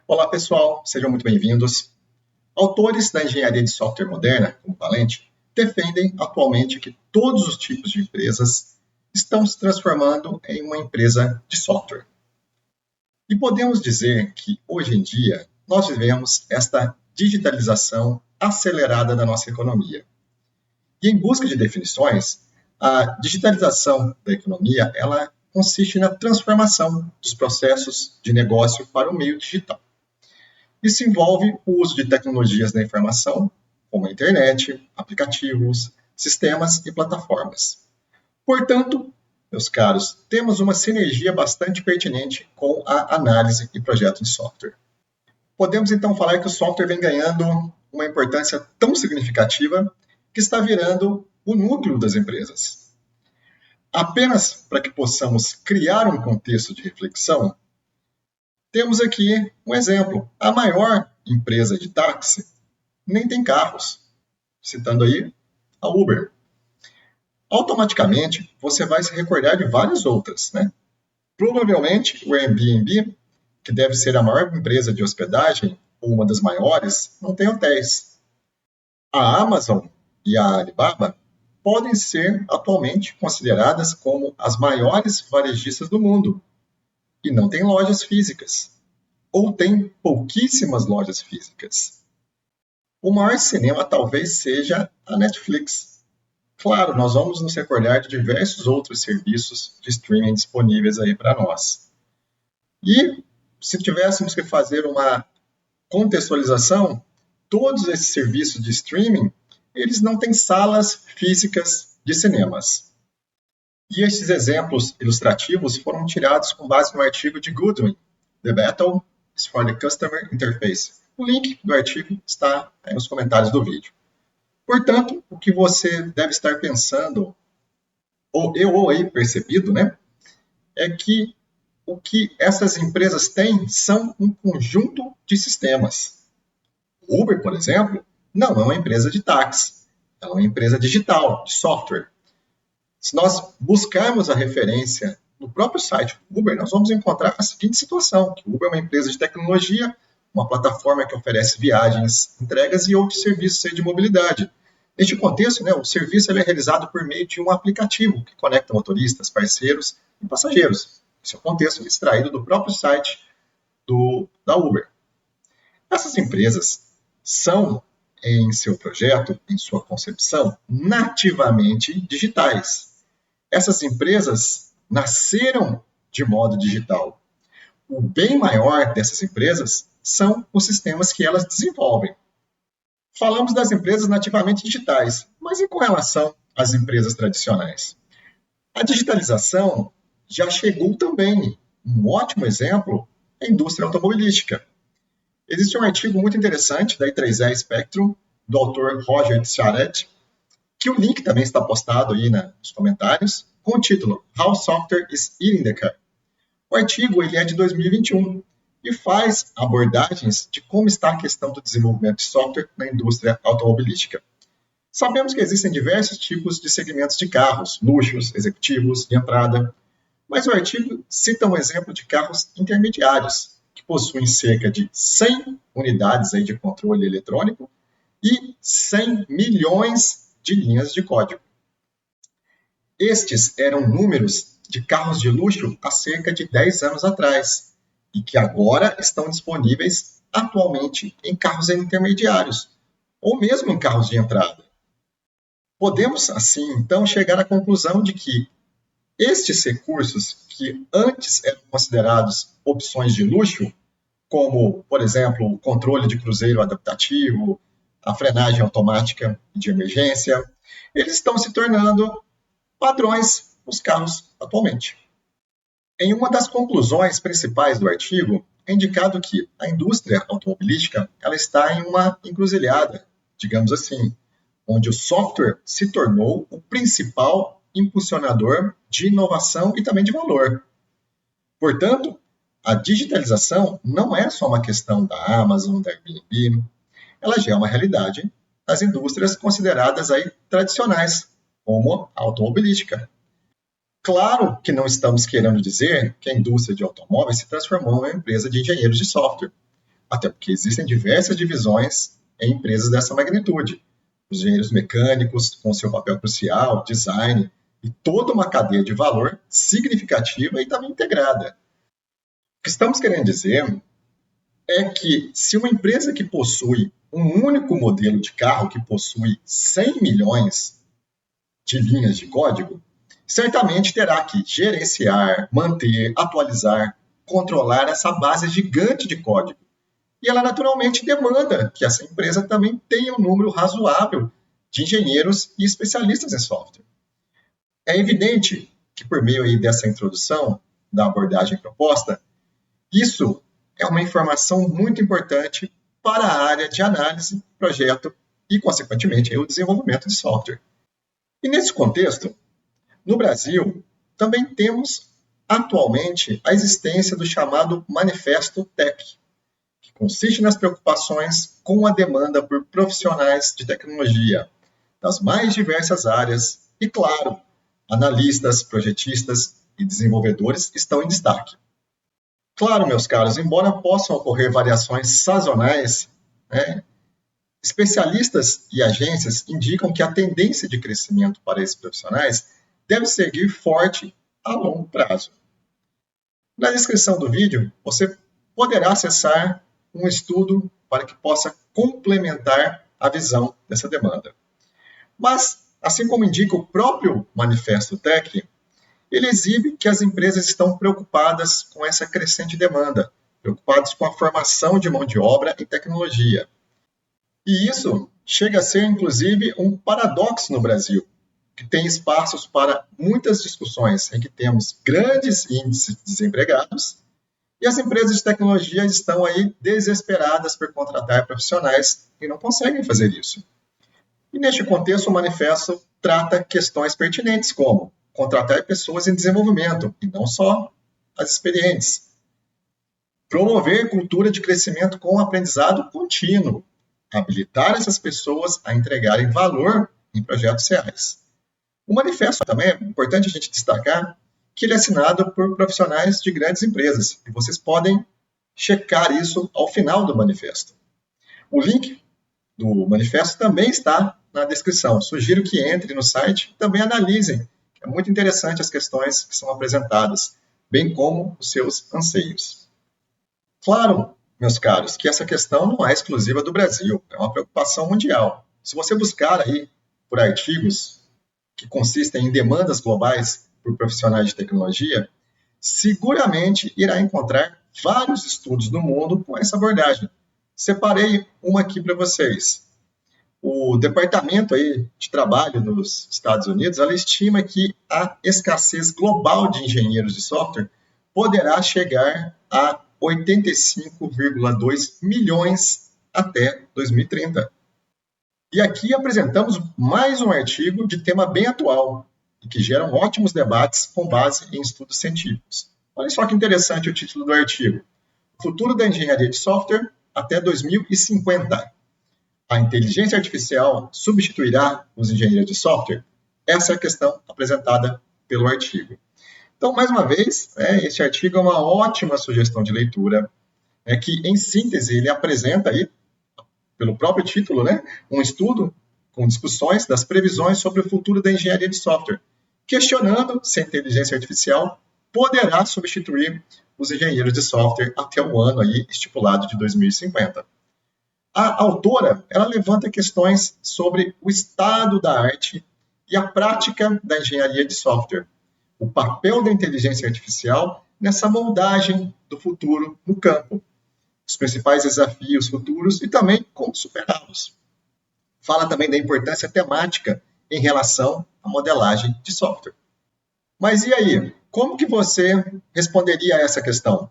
Olá, pessoal, sejam muito bem-vindos. Autores da engenharia de software moderna, como Valente, defendem atualmente que todos os tipos de empresas estão se transformando em uma empresa de software. E podemos dizer que, hoje em dia, nós vivemos esta digitalização acelerada da nossa economia. E em busca de definições, a digitalização da economia, ela consiste na transformação dos processos de negócio para o meio digital. Isso envolve o uso de tecnologias da informação, como a internet, aplicativos, sistemas e plataformas. Portanto, meus caros, temos uma sinergia bastante pertinente com a análise e projeto de software. Podemos então falar que o software vem ganhando uma importância tão significativa que está virando o núcleo das empresas. Apenas para que possamos criar um contexto de reflexão, temos aqui um exemplo. A maior empresa de táxi nem tem carros, citando aí a Uber. Automaticamente, você vai se recordar de várias outras, né? Provavelmente, o Airbnb, que deve ser a maior empresa de hospedagem, ou uma das maiores, não tem hotéis. A Amazon e a Alibaba podem ser atualmente consideradas como as maiores varejistas do mundo e não têm lojas físicas, ou tem pouquíssimas lojas físicas. O maior cinema talvez seja a Netflix. Claro, nós vamos nos recordar de diversos outros serviços de streaming disponíveis aí para nós. E se tivéssemos que fazer uma contextualização, todos esses serviços de streaming, eles não têm salas físicas de cinemas. E esses exemplos ilustrativos foram tirados com base no artigo de Goodwin, The Battle is for the Customer Interface. O link do artigo está aí nos comentários do vídeo. Portanto, o que você deve estar pensando, ou aí percebido, né, é que o que essas empresas têm são um conjunto de sistemas. O Uber, por exemplo, não é uma empresa de táxi, ela é uma empresa digital, de software. Se nós buscarmos a referência no próprio site do Uber, nós vamos encontrar a seguinte situação, que o Uber é uma empresa de tecnologia, uma plataforma que oferece viagens, entregas e outros serviços de mobilidade. Neste contexto, né, o serviço é realizado por meio de um aplicativo que conecta motoristas, parceiros e passageiros. Esse é o contexto extraído do próprio site da Uber. Essas empresas são, em seu projeto, em sua concepção, nativamente digitais. Essas empresas nasceram de modo digital. O bem maior dessas empresas são os sistemas que elas desenvolvem. Falamos das empresas nativamente digitais, mas e com relação às empresas tradicionais? A digitalização já chegou também. Um ótimo exemplo é a indústria automobilística. Existe um artigo muito interessante da I3E Spectrum, do autor Roger Tcharet, que o link também está postado aí nos comentários, com o título How Software is Eating the Car. O artigo ele é de 2021 e faz abordagens de como está a questão do desenvolvimento de software na indústria automobilística. Sabemos que existem diversos tipos de segmentos de carros, luxos, executivos, de entrada, mas o artigo cita um exemplo de carros intermediários, que possuem cerca de 100 unidades aí de controle eletrônico e 100 milhões de linhas de código. Estes eram números de carros de luxo há cerca de 10 anos atrás e que agora estão disponíveis atualmente em carros intermediários ou mesmo em carros de entrada. Podemos, assim, então, chegar à conclusão de que estes recursos que antes eram considerados opções de luxo, como, por exemplo, o controle de cruzeiro adaptativo, a frenagem automática de emergência, eles estão se tornando padrões nos carros atualmente. Em uma das conclusões principais do artigo, é indicado que a indústria automobilística ela está em uma encruzilhada, digamos assim, onde o software se tornou o principal impulsionador de inovação e também de valor. Portanto, a digitalização não é só uma questão da Amazon, da Airbnb, ela já é uma realidade nas indústrias consideradas aí tradicionais, como a automobilística. Claro que não estamos querendo dizer que a indústria de automóveis se transformou em uma empresa de engenheiros de software. até porque existem diversas divisões em empresas dessa magnitude. Os engenheiros mecânicos, com seu papel crucial, design e toda uma cadeia de valor significativa e também integrada. O que estamos querendo dizer é que se uma empresa que possui um único modelo de carro que possui 100 milhões de linhas de código, certamente terá que gerenciar, manter, atualizar, controlar essa base gigante de código. E ela naturalmente demanda que essa empresa também tenha um número razoável de engenheiros e especialistas em software. É evidente que por meio aí dessa introdução da abordagem proposta, isso é uma informação muito importante para a área de análise, projeto e, consequentemente, o desenvolvimento de software. E nesse contexto, no Brasil, também temos atualmente a existência do chamado Manifesto TEC, que consiste nas preocupações com a demanda por profissionais de tecnologia das mais diversas áreas e, claro, analistas, projetistas e desenvolvedores estão em destaque. Claro, meus caros, embora possam ocorrer variações sazonais, especialistas e agências indicam que a tendência de crescimento para esses profissionais deve seguir forte a longo prazo. Na descrição do vídeo, você poderá acessar um estudo para que possa complementar a visão dessa demanda. Mas, assim como indica o próprio Manifesto TEC, ele exibe que as empresas estão preocupadas com essa crescente demanda, preocupadas com a formação de mão de obra em tecnologia. E isso chega a ser, inclusive, um paradoxo no Brasil, que tem espaços para muitas discussões em que temos grandes índices de desempregados e as empresas de tecnologia estão aí desesperadas por contratar profissionais e não conseguem fazer isso. E neste contexto, o manifesto trata questões pertinentes como contratar pessoas em desenvolvimento e não só as experientes. Promover cultura de crescimento com aprendizado contínuo. Habilitar essas pessoas a entregarem valor em projetos reais. O manifesto também é importante a gente destacar que ele é assinado por profissionais de grandes empresas e vocês podem checar isso ao final do manifesto. O link do manifesto também está na descrição. Sugiro que entrem no site e também analisem. É muito interessante as questões que são apresentadas, bem como os seus anseios. Claro, meus caros, que essa questão não é exclusiva do Brasil, é uma preocupação mundial. Se você buscar aí por artigos que consistem em demandas globais por profissionais de tecnologia, seguramente irá encontrar vários estudos no mundo com essa abordagem. Separei uma aqui para vocês. O Departamento aí de Trabalho dos Estados Unidos, ela estima que a escassez global de engenheiros de software poderá chegar a 85,2 milhões até 2030. E aqui apresentamos mais um artigo de tema bem atual e que geram ótimos debates com base em estudos científicos. Olha só que interessante o título do artigo. O futuro da engenharia de software até 2050. A inteligência artificial substituirá os engenheiros de software? Essa é a questão apresentada pelo artigo. Então, mais uma vez, este artigo é uma ótima sugestão de leitura, que, em síntese, ele apresenta aí, pelo próprio título, um estudo com discussões das previsões sobre o futuro da engenharia de software, questionando se a inteligência artificial poderá substituir os engenheiros de software até o ano aí estipulado de 2050. A autora, ela levanta questões sobre o estado da arte e a prática da engenharia de software, o papel da inteligência artificial nessa moldagem do futuro no campo, os principais desafios futuros e também como superá-los. Fala também da importância temática em relação à modelagem de software. Mas e aí? Como que você responderia a essa questão?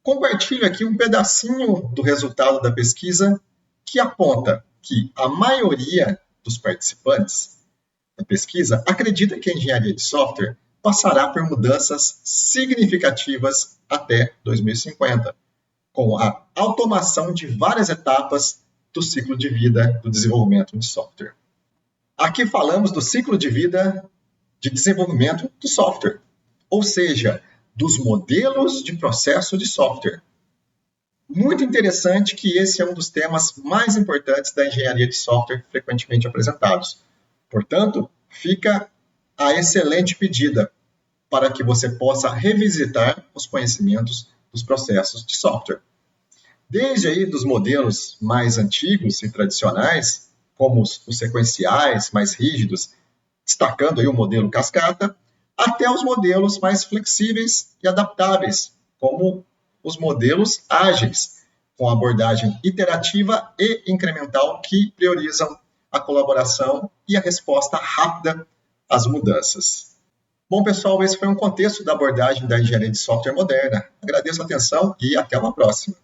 Compartilho aqui um pedacinho do resultado da pesquisa que aponta que a maioria dos participantes da pesquisa acredita que a engenharia de software passará por mudanças significativas até 2050, com a automação de várias etapas do ciclo de vida do desenvolvimento de software. Aqui falamos do ciclo de vida de desenvolvimento do software, ou seja, dos modelos de processo de software. Muito interessante que esse é um dos temas mais importantes da engenharia de software frequentemente apresentados. Portanto, fica a excelente pedida para que você possa revisitar os conhecimentos dos processos de software. Desde aí dos modelos mais antigos e tradicionais, como os sequenciais mais rígidos, destacando aí o modelo cascata, até os modelos mais flexíveis e adaptáveis, como os modelos ágeis, com abordagem iterativa e incremental que priorizam a colaboração e a resposta rápida às mudanças. Bom, pessoal, esse foi um contexto da abordagem da engenharia de software moderna. Agradeço a atenção e até uma próxima.